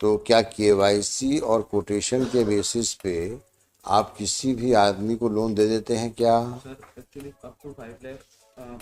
तो क्या केवाईसी और कोटेशन के बेसिस पे आप किसी भी आदमी को लोन दे देते हैं क्या? Sir actually up to 5 lakh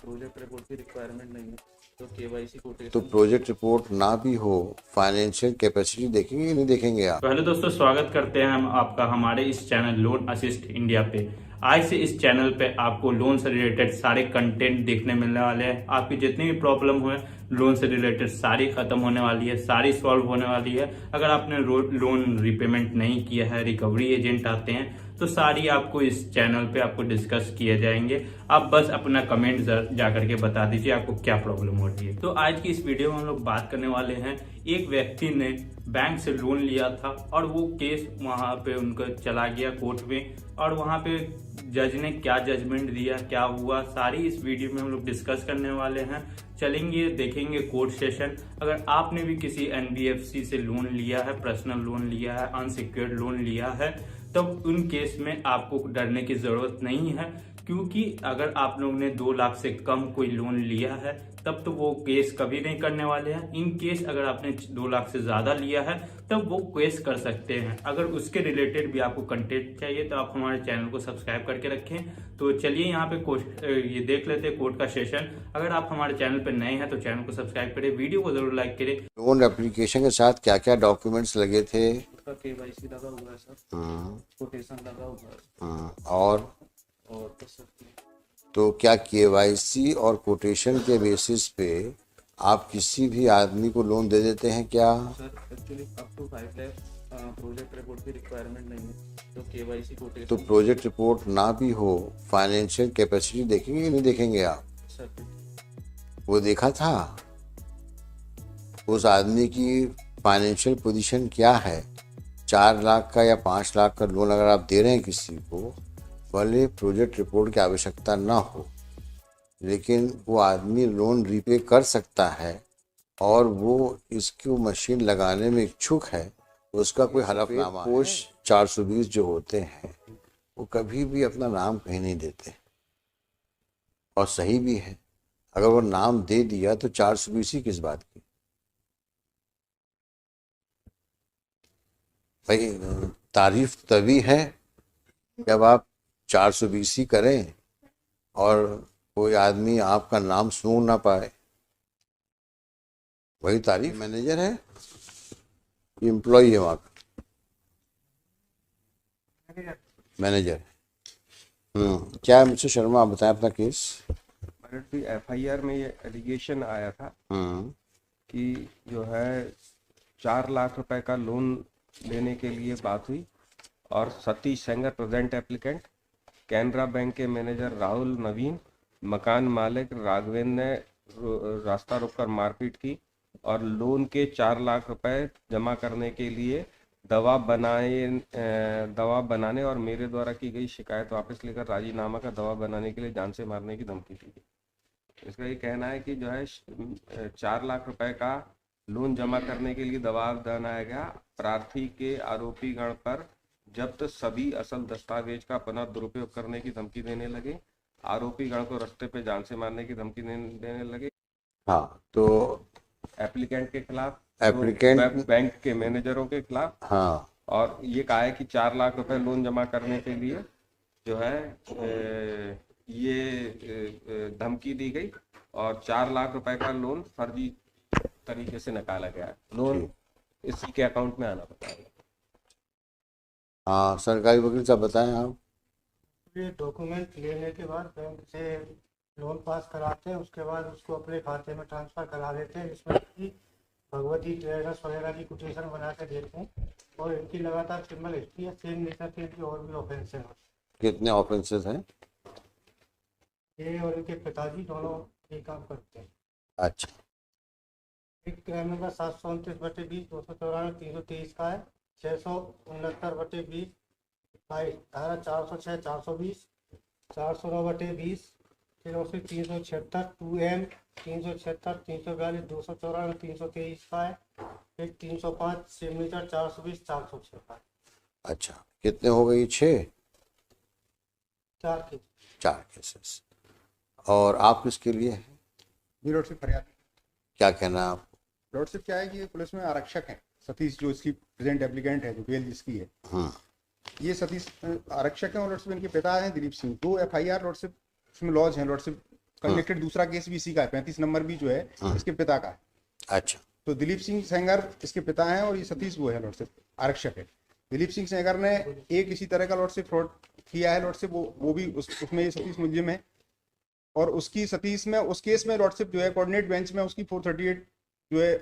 project report की रिक्वायरमेंट नहीं है, तो केवाईसी तो कोटेशन। प्रोजेक्ट रिपोर्ट ना भी हो, फाइनेंशियल कैपेसिटी देखेंगे कि नहीं देखेंगे आप? पहले दोस्तों स्वागत करते हैं हम आपका हमारे इस चैनल लोन असिस्ट इंडिया पे। आज से इस चैनल पे आपको लोन से रिलेटेड सारे कंटेंट देखने मिलने वाले हैं। आपकी जितनी भी प्रॉब्लम हुए लोन से रिलेटेड सारी खत्म होने वाली है, सारी सॉल्व होने वाली है। अगर आपने लोन रिपेमेंट नहीं किया है, रिकवरी एजेंट आते हैं, तो सारी आपको इस चैनल पे आपको डिस्कस किए जाएंगे। आप बस अपना कमेंट जा करके बता दीजिए आपको क्या प्रॉब्लम हो रही है। तो आज की इस वीडियो में हम लोग बात करने वाले हैं, एक व्यक्ति ने बैंक से लोन लिया था और वो केस वहां पे उनका चला गया कोर्ट में, और वहां पे जज ने क्या जजमेंट दिया, क्या हुआ, सारी इस वीडियो में हम लोग डिस्कस करने वाले हैं। चलेंगे देखेंगे कोर्ट सेशन। अगर आपने भी किसी एनबीएफसी से लोन लिया है, पर्सनल लोन लिया है, अनसिक्योर्ड लोन लिया है, तब उन केस में आपको डरने की जरूरत नहीं है, क्योंकि अगर आप लोगों ने 2 लाख से कम कोई लोन लिया है तब तो वो केस कभी नहीं करने वाले हैं। इन केस अगर आपने 2 लाख से ज्यादा लिया है तब वो केस कर सकते हैं। अगर उसके रिलेटेड भी आपको कंटेंट चाहिए तो आप हमारे चैनल को सब्सक्राइब करके रखें। तो चलिए यहाँ पे ये देख लेते हैं कोर्ट का सेशन। अगर आप हमारे चैनल पर नए हैं तो चैनल को सब्सक्राइब करें, वीडियो को जरूर लाइक करें। लोन एप्लीकेशन के साथ क्या क्या डॉक्यूमेंट्स लगे थे? उसका केवाईसी लगा हुआ है सर, कोटेशन लगा हुआ है और और तो सर तो क्या केवाईसी और कोटेशन के बेसिस पे आप किसी भी आदमी को लोन दे देते हैं क्या? Sir actually up to 5 lakh project report की रिक्वायरमेंट नहीं है, तो केवाईसी तो कोटेशन। प्रोजेक्ट रिपोर्ट ना भी हो, फाइनेंशियल कैपेसिटी देखेंगे कि नहीं देखेंगे आप? सर वो देखा था उस आदमी की फाइनेंशियल पोजीशन क्या है। 4 लाख का या 5 लाख का लोन अगर आप दे रहे हैं किसी को, भले प्रोजेक्ट रिपोर्ट की आवश्यकता ना हो, लेकिन वो आदमी लोन रीपे कर सकता है और वो इसको मशीन लगाने में इच्छुक है, उसका कोई हलफनामा है। पोस्ट 420 जो होते हैं वो कभी भी अपना नाम कहीं नहीं देते, और सही भी है। अगर वो नाम दे दिया तो 420 ही किस बात की? भाई तारीफ तभी है जब आप 420 ही करें और कोई आदमी आपका नाम सुन ना पाए, वही तारीफ। मैनेजर है, एम्प्लॉय है वहाँ का? मैनेजर है। क्या है मिस्टर शर्मा, आप बताएं अपना केस। एफआईआर में ये एलिगेशन आया था हम्म कि जो है 4 लाख रुपए का लोन लेने के लिए बात हुई, और Satish Sengar present applicant, Canara bank के मैनेजर राहुल नवीन, मकान मालिक राघवेंद्र ने रास्ता रोककर मारपीट की, और लोन के 4 लाख रुपए जमा करने के लिए दवा बनाने और मेरे द्वारा की गई शिकायत वापस लेकर राजीनामा का दवा बनाने के लिए जान से मारने की धमकी दी गई। इसका ये कहना है कि जो है 4 लाख रुपए का लोन जमा करने के लिए दबाव बनाया गया। प्रार्थी के आरोपी गण पर जब्त सभी असल दस्तावेज का पुनः दुरुपयोग करने की धमकी देने लगे। आरोपी गण को रास्ते पे जान से मारने की धमकी देने लगे। हाँ, तो एप्लीकेंट के खिलाफ, एप्लीकेंट, बैंक के मैनेजरों के खिलाफ, हाँ, और ये कहा है कि 4 लाख रुपए लोन जमा करने के लिए जो है ये धमकी दी गई, और 4 लाख रुपए का लोन फर्जी तरीके से निकाला गया है। लोन इसी के अकाउंट में आना बताया। हाँ, सरकारी वकील साहब बताएं आप। ये डॉक्यूमेंट लेने के बाद बैंक से लोन पास कराते हैं, उसके बाद उसको अपने खाते में ट्रांसफ़र करा देते हैं, जिसमें कि भगवती ट्रेडर्स वगैरह की कोटेशन बना के देते हैं, और इनकी लगातार क्रिमिनल हिस्ट्री है। सेम नेचर के इनके और भी ऑफेंस हैं। कितने ऑफेंसेस हैं? ये और इनके पिताजी दोनों ये काम करते हैं। अच्छा, एक क्राइम नंबर 729/20, 294, 323 का है, 669/20, धारा 406, 420, 409/20, फिर उससे 376, 2M, 376, 342, 294, 323 का है, फिर 305, सिग्नेचर 420, 406 का है। अच्छा, कितने हो गई? 6? 4 के। 4 केसेस। और आप किसके लिए हैं? लॉर्डशिप फरियाद। क्या कहना है आप? लॉर्डशिप क्या है कि पुलिस में आरक्षक हैं, सतीश जो इसकी प्रेजेंट एप्लीकेंट है, जो बेल जिसकी है, हाँ ये सतीश आरक्षक हैं और लॉर्डशिप इनके पिता हैं दिलीप सिंह। 2 FIR लॉर्डशिप इसमें लॉज हैं लॉर्डशिप कनेक्टेड। दूसरा केस भी इसी का है, 35 नंबर भी जो है इसके पिता का है। अच्छा तो दिलीप सिंह सेंगर इसके पिता हैं और ये सतीश वो है लॉर्डशिप आरक्षक है। दिलीप सिंह सेंगर ने एक इसी तरह का लॉर्डशिप फ्रॉड किया है लॉर्डशिप, वो भी उसमें ये सतीश मुलजिम है। और उसकी सतीश में उस केस में लॉर्डशिप जो है कोऑर्डिनेट बेंच में उसकी 438 जो है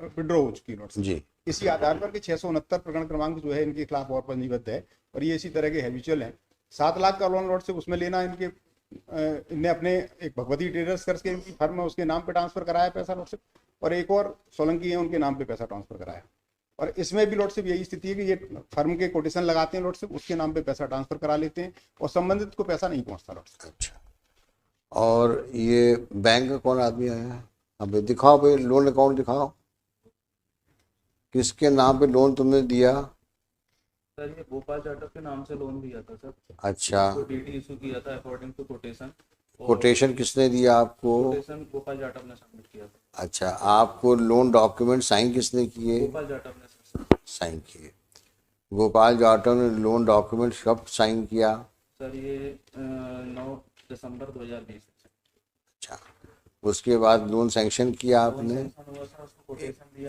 विड्रॉ हो चुकी है लॉर्डशिप। जी इसी आधार पर कि 669 प्रकरण क्रमांक जो है इनके खिलाफ और पंजीबद्ध है और ये इसी तरह के हैबिचुअल हैं। 7 लाख का लोन लॉर्डशिप उसमें लेना इनके इनने अपने एक भगवती ट्रेडर्स करके इनकी फर्म है उसके नाम पे ट्रांसफर कराया पैसा लॉर्डशिप, और एक और सोलंकी है उनके नाम पे पैसा ट्रांसफर कराया। और इसमें भी लॉर्डशिप यही स्थिति है कि ये फर्म के कोटेशन लगाते हैं लॉर्डशिप, उसके नाम पे पैसा ट्रांसफर करा लेते हैं और संबंधित को पैसा नहीं पहुंचता लॉर्डशिप। अच्छा। और ये बैंक का कौन आदमी आया है? अब दिखाओ भाई, लोन अकाउंट दिखाओ, किसके नाम पे लोन तुमने दिया? सर ये गोपाल जाटव के नाम से लोन दिया था सर। अच्छा, तो डीडी इशू किया था अकॉर्डिंग टू कोटेशन। कोटेशन किसने दिया आपको? कोटेशन गोपाल जाटव ने सबमिट किया था। अच्छा, आपको लोन डॉक्यूमेंट साइन किसने किए? गोपाल जाटव ने सर साइन किए। गोपाल जाटव ने लोन डॉक्यूमेंट कब साइन किया? सर ये 9 दिसंबर 2020। अच्छा, उसके बाद लोन सैंक्शन किया आपने?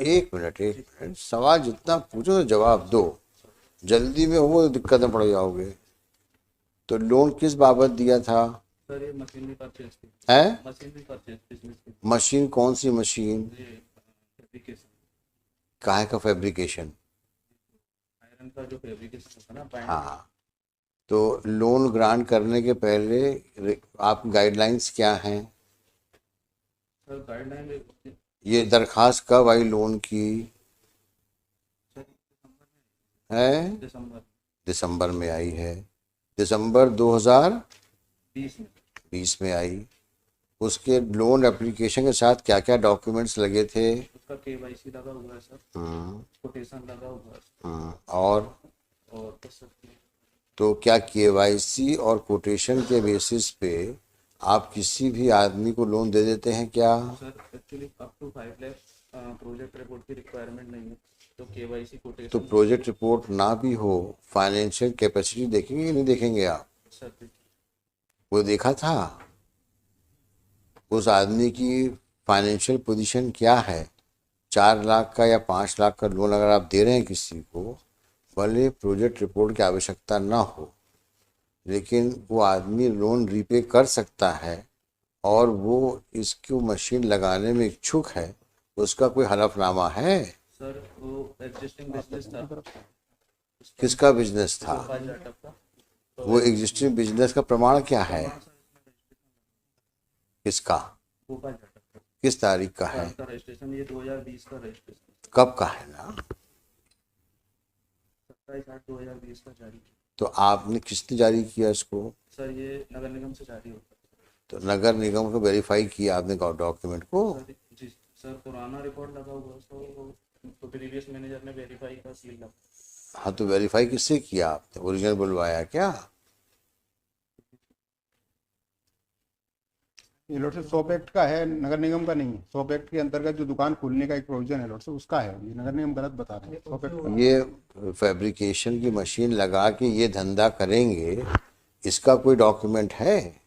एक मिनट, सवाल जितना पूछो तो जवाब दो, जल्दी में हो तो दिक्कत में पड़ जाओगे। तो लोन किस बाबत दिया था? सर ये मशीनरी परचेज थी। है? मशीनरी परचेज बिजनेस की। मशीन कौन सी मशीन? ये फैब्रिकेशन, काहे का फैब्रिकेशन? आयरन का जो फैब्रिकेशन होता है ना पैंट। हाँ, तो लोन ग्रांट करने के पहले आप गाइडलाइंस क्या हैं? सर गाइडलाइन ये दरखास्त कब आई लोन की? है? दिसंबर में आई है। दिसंबर 2020 में आई। उसके लोन एप्लीकेशन के साथ क्या क्या डॉक्यूमेंट्स लगे थे? उसका केवाईसी लगा हुआ है सर, कोटेशन लगा हुआ है और बस सर। तो क्या केवाईसी और कोटेशन के बेसिस पे आप किसी भी आदमी को लोन दे देते हैं क्या? Sir actually up to 5 lakh project report की रिक्वायरमेंट नहीं है, तो केवाईसी तो कोटेशन प्रोजेक्ट रिपोर्ट ना भी हो, फाइनेंशियल कैपेसिटी देखेंगे या नहीं देखेंगे आप? सर देखिए। वो देखा था उस आदमी की फाइनेंशियल पोजीशन क्या है? 4 लाख का या 5 लाख का लोन अगर आप दे रहे हैं किसी को, भले प्रोजेक्ट रिपोर्ट की आवश्यकता ना हो, लेकिन वो आदमी लोन रीपे कर सकता है और वो इसको मशीन लगाने में इच्छुक है, उसका कोई हलफनामा है? सर वो एग्जिस्टिंग बिजनेस था। किसका बिजनेस था? गोपाल जाटव का। वो एग्जिस्टिंग बिजनेस का प्रमाण क्या है? किसका? गोपाल जाटव का। किस तारीख का है? का रजिस्ट्रेशन ये 2020 का रजिस्ट्रेशन, कब का है ना? 27/8/2020 का जारी किया। तो आपने किसने जारी किया इसको? सर ये नगर निगम से जारी होता है। तो नगर निगम को वेरीफाई किया आपने डॉक्यूमेंट को? सर जी सर, पुराना रिकॉर्ड लगा हुआ है, तो प्रीवियस मैनेजर ने वेरीफाई का सील लगा। हाँ, तो वेरीफाई किससे किया आपने? ओरिजिनल बुलवाया क्या? ये लॉर्डशिप सॉप एक्ट का है, नगर निगम का नहीं है। सॉप एक्ट के अंतर्गत जो दुकान खोलने का एक प्रोविजन है लॉर्डशिप, उसका है। ये नगर निगम गलत बता रहे हैं। सॉप एक्ट का ये फैब्रिकेशन की मशीन लगा के ये धंधा करेंगे, इसका कोई डॉक्यूमेंट है?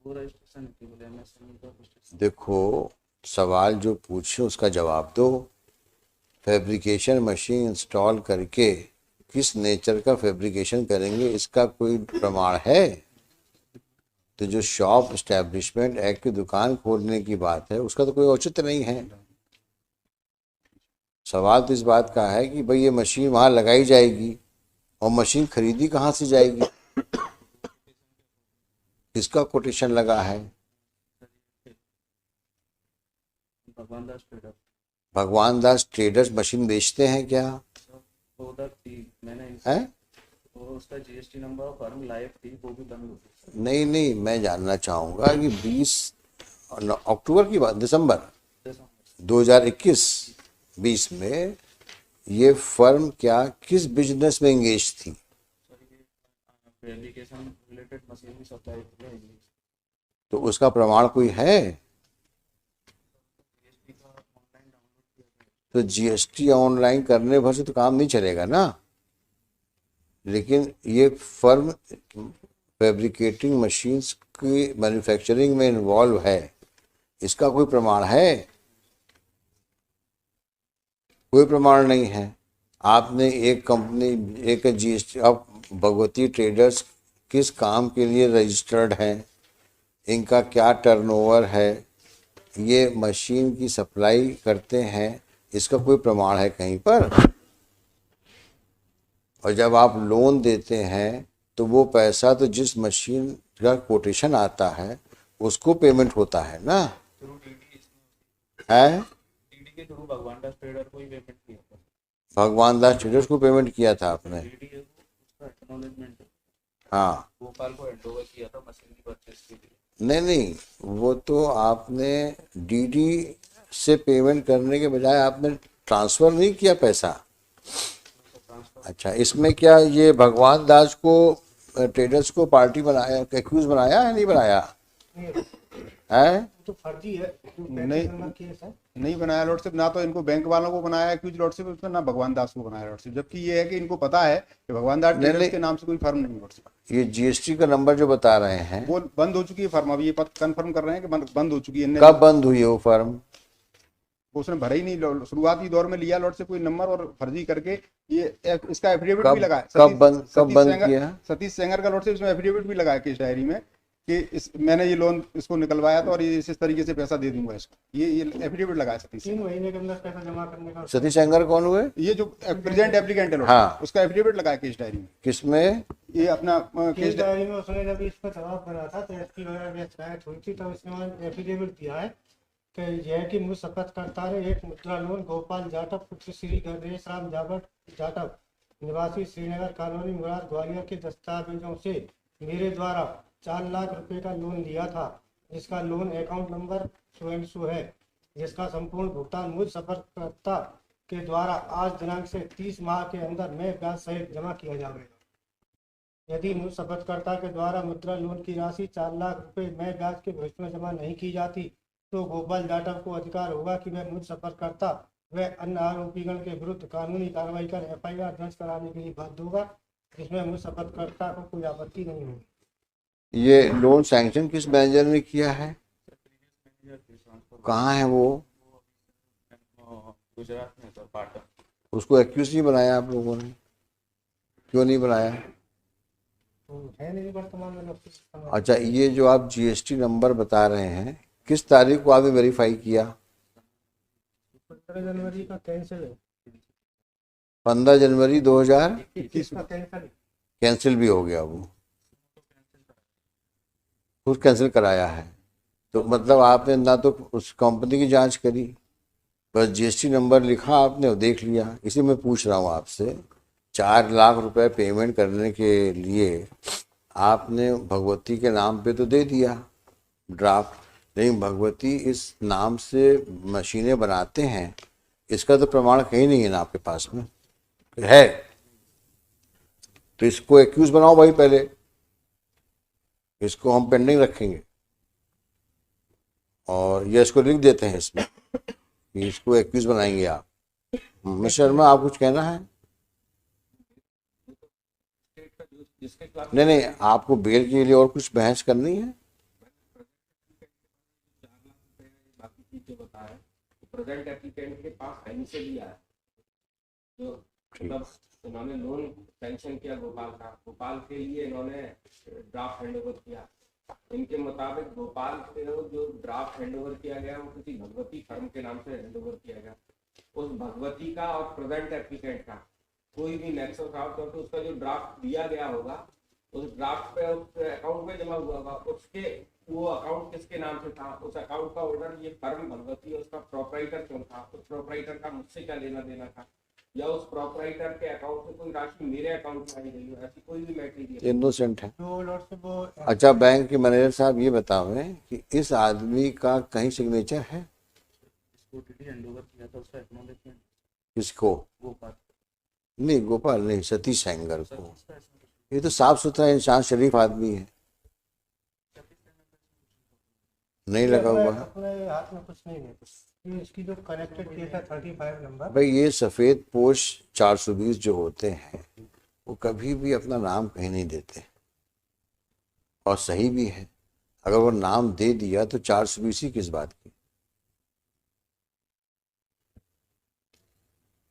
वो रजिस्ट्रेशन की बोले MSME का रजिस्ट्रेशन। देखो, सवाल जो पूछे उसका जवाब दो। फैब्रिकेशन मशीन इंस्टॉल करके किस नेचर का फैब्रिकेशन करेंगे, इसका कोई प्रमाण है? तो जो शॉप एस्टैब्लिशमेंट एक्ट की दुकान खोलने की बात है, उसका तो कोई औचित्य नहीं है। सवाल तो इस बात का है कि भाई ये मशीन वहाँ लगाई जाएगी और मशीन खरीदी कहाँ से जाएगी? किसका कोटेशन लगा है? भगवान दास ट्रेडर। भगवान दास ट्रेडर्स मशीन बेचते हैं क्या? वो उधर थी, मैंने है? वो उसका GST नंबर और फर्म लाइव थी, वो भी बंद हो गई। नहीं, मैं जानना चाहूँगा कि 20 अक्टूबर की बात, दिसंबर 2021-20 में ये फर्म क्या किस बिजनेस में एंगेज थी? फैब्रिकेशन रिलेटेड मशीनरी सप्लाई के लिए। तो उसका प्रमाण कोई है? तो जीएसटी ऑनलाइन करने भर से तो काम नहीं चलेगा ना। लेकिन ये फर्म फैब्रिकेटिंग मशीन्स की मैन्युफैक्चरिंग में इन्वॉल्व है, इसका कोई प्रमाण है? कोई प्रमाण नहीं है। आपने एक कंपनी, एक जीएसटी, अब भगवती ट्रेडर्स किस काम के लिए रजिस्टर्ड है, इनका क्या टर्नओवर है, ये मशीन की सप्लाई करते हैं, इसका कोई प्रमाण है कहीं पर? और जब आप लोन देते हैं तो वो पैसा तो जिस मशीन का कोटेशन आता है उसको पेमेंट होता है ना, थ्रू डीडी है? डीडी के थ्रू भगवान दास ट्रेडर को ही पेमेंट किया था। भगवान दास ट्रेडर्स को पेमेंट किया था आपने? डीडी है उसका एक्नॉलेजमेंट है। हाँ, गोपाल को हैंडओवर किया था मशीन की परचेज के लिए। नहीं, वो तो आपने डीडी से पेमेंट करने के बजाय आपने ट्रांसफ़र नहीं किया पैसा। अच्छा, इसमें क्या ये भगवान दास को ट्रेडर्स को पार्टी बनाया, एक्यूज बनाया है, नहीं बनाया है? तो फर्जी है जो नहीं। 35 नंबर केस है। नहीं बनाया लॉर्डशिप, ना तो इनको बैंक वालों को बनाया एक्यूज लॉर्डशिप उसमें, ना भगवान दास को बनाया लॉर्डशिप। जबकि ये है कि इनको पता है कि भगवान दास ट्रेडर्स के नाम से कोई फर्म नहीं लॉर्डशिप। ये जीएसटी का नंबर जो बता रहे हैं वो बंद हो चुकी है फर्म, अभी ये कंफर्म कर रहे हैं कि बंद हो चुकी है। कब बंद हुई है वो फर्म? उसने भरा ही नहीं, शुरुआती दौर में लिया लॉट से कोई नंबर और फर्जी करके ये इसका एफिडेविट भी लगाया। कब बंद किया? सतीश सेंगर का लॉट से उसमें एफिडेविट भी लगाया केस डायरी में कि मैंने ये लोन इसको निकलवाया था और ये इस तरीके से पैसा दे दूंगा इसको। ये एफिडेविट लगाया सतीश 3 महीने के अंदर पैसा जमा करने का। सतीश सेंगर कौन हुए? ये जो प्रेजेंट एप्लीकेंट है हाँ। उसका एफिडेविट लगाया केस डायरी में। किसमें? ये अपना केस डायरी में उसने जब इस पर दबाव बना था तो एसपी वगैरह की शिकायत हुई थी, तब इसने एफिडेविट दिया है कि यह कि मुझ शपथ करता है एक मुद्रा लोन गोपाल जाटव पुत्र श्री गणेश राम जाटव निवासी श्रीनगर कॉलोनी मुराद ग्वालियर के दस्तावेजों से मेरे द्वारा 4 लाख रुपए का लोन लिया था, जिसका लोन अकाउंट नंबर सो है, जिसका संपूर्ण भुगतान मुझ शपथकर्ता के द्वारा आज दिनांक से 30 माह के अंदर मैं ब्याज सहित जमा किया जाएगा। यदि मुझ शपथकर्ता के द्वारा मुद्रा लोन की राशि 4 लाख रुपए मैं ब्याज के भविष्य में जमा नहीं की जाती तो गोपाल जाटव को अधिकार होगा कि वह मुझ शपथकर्ता व अन्य आरोपीगण के विरुद्ध कानूनी कार्रवाई कर एफआईआर दर्ज कराने के लिए बाध्य होगा, जिसमें मुझ शपथकर्ता को कोई आपत्ति नहीं होगी। ये लोन सैंक्शन किस मैनेजर ने किया है? कहाँ है वो? गुजरात में सर, पाटन। उसको एक्यूज नहीं बनाया आप लोगों ने? क्यों नहीं बनाया? तो है नहीं वर्तमान में लोग। अच्छा, ये जो आप जीएसटी नंबर बता रहे हैं किस तारीख को आपने वेरीफाई किया? 15 जनवरी का कैंसिल है। 15 जनवरी 2021 का कैंसिल कैंसिल भी हो गया, वो खुद कैंसिल कराया है। तो मतलब आपने ना तो उस कंपनी की जांच करी, बस जीएसटी नंबर लिखा आपने और देख लिया। इसी में पूछ रहा हूँ आपसे, 4 लाख रुपए पेमेंट करने के लिए आपने भगवती के नाम पे तो दे दिया ड्राफ्ट, लेकिन भगवती इस नाम से मशीनें बनाते हैं, इसका तो प्रमाण कहीं नहीं है ना आपके पास में है? तो इसको एक्यूज बनाओ भाई, पहले इसको हम पेंडिंग रखेंगे और ये इसको लिख देते हैं इसमें कि इसको एक्यूज बनाएंगे आप। मिस्टर शर्मा, आप कुछ कहना है? नहीं, आपको बेल के लिए और कुछ बहस करनी है? प्रेजेंट एप्लीकेंट के पास कहीं से भी आया तो मतलब इन्होंने लोन सैंक्शन किया गोपाल के लिए इन्होंने ड्राफ्ट हैंडओवर किया। इनके मुताबिक गोपाल के जो ड्राफ्ट हैंडओवर किया गया वो किसी भगवती फर्म के नाम से हैंडओवर किया गया। उस भगवती का और प्रेजेंट एप्लीकेंट का कोई भी नेक्सस रहा हो तो उसका जो ड्राफ्ट दिया गया होगा उस ड्राफ्ट पे उस अकाउंट में जमा हुआ होगा, उसके वो अकाउंट किसके नाम से था, उस अकाउंट का ऑर्डर ये फर्म भगवती है उसका प्रोपराइटर क्यों था, उस प्रोपराइटर का मुझसे क्या लेना देना था, या उस प्रोपराइटर के अकाउंट से कोई राशि मेरे अकाउंट में आई गई हो, ऐसी कोई भी मैटर इनोसेंट है। जो लॉट से वो अच्छा, बैंक के मैनेजर साहब ये बताओ कि इस आदमी का कहीं सिग्नेचर है? इसको डीडी हैंडओवर किया था उसका एक्नॉलेजमेंट। किसको? गोपाल नहीं, गोपाल नहीं, सतीश सेंगर को। ये तो साफ सुथरा इंसान, शरीफ आदमी है, नहीं लगा हुआ है। अपने हाथ में कुछ नहीं है। ये इसकी जो कनेक्टेड केस है 35 नंबर, भाई ये सफ़ेद पोश 420 जो होते हैं वो कभी भी अपना नाम कहीं नहीं देते, और सही भी है। अगर वो नाम दे दिया तो 420 ही किस बात की।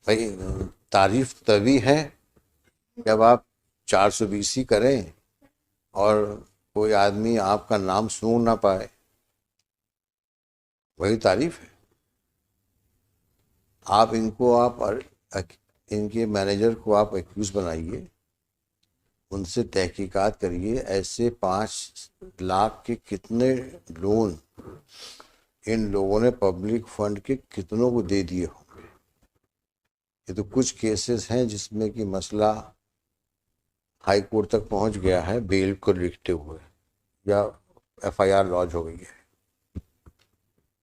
भाई तारीफ तभी है जब आप 420 ही करें और कोई आदमी आपका नाम सुन ना पाए, वही तारीफ है। आप इनके मैनेजर को आप एक्यूज बनाइए, उनसे तहकीकात करिए, ऐसे 5 लाख के कितने लोन इन लोगों ने पब्लिक फंड के कितनों को दे दिए होंगे। ये तो कुछ केसेस हैं जिसमें कि मसला हाई कोर्ट तक पहुंच गया है बेल को लिखते हुए, या FIR लॉन्च हो गई है।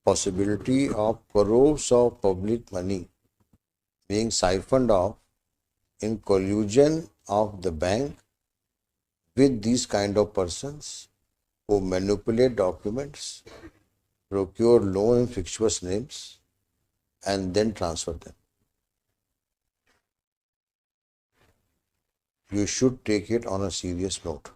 Possibility of crores of public money being siphoned off in collusion of the bank with these kind of persons who manipulate documents, procure loan in fictitious names, and then transfer them. You should take it on a serious note.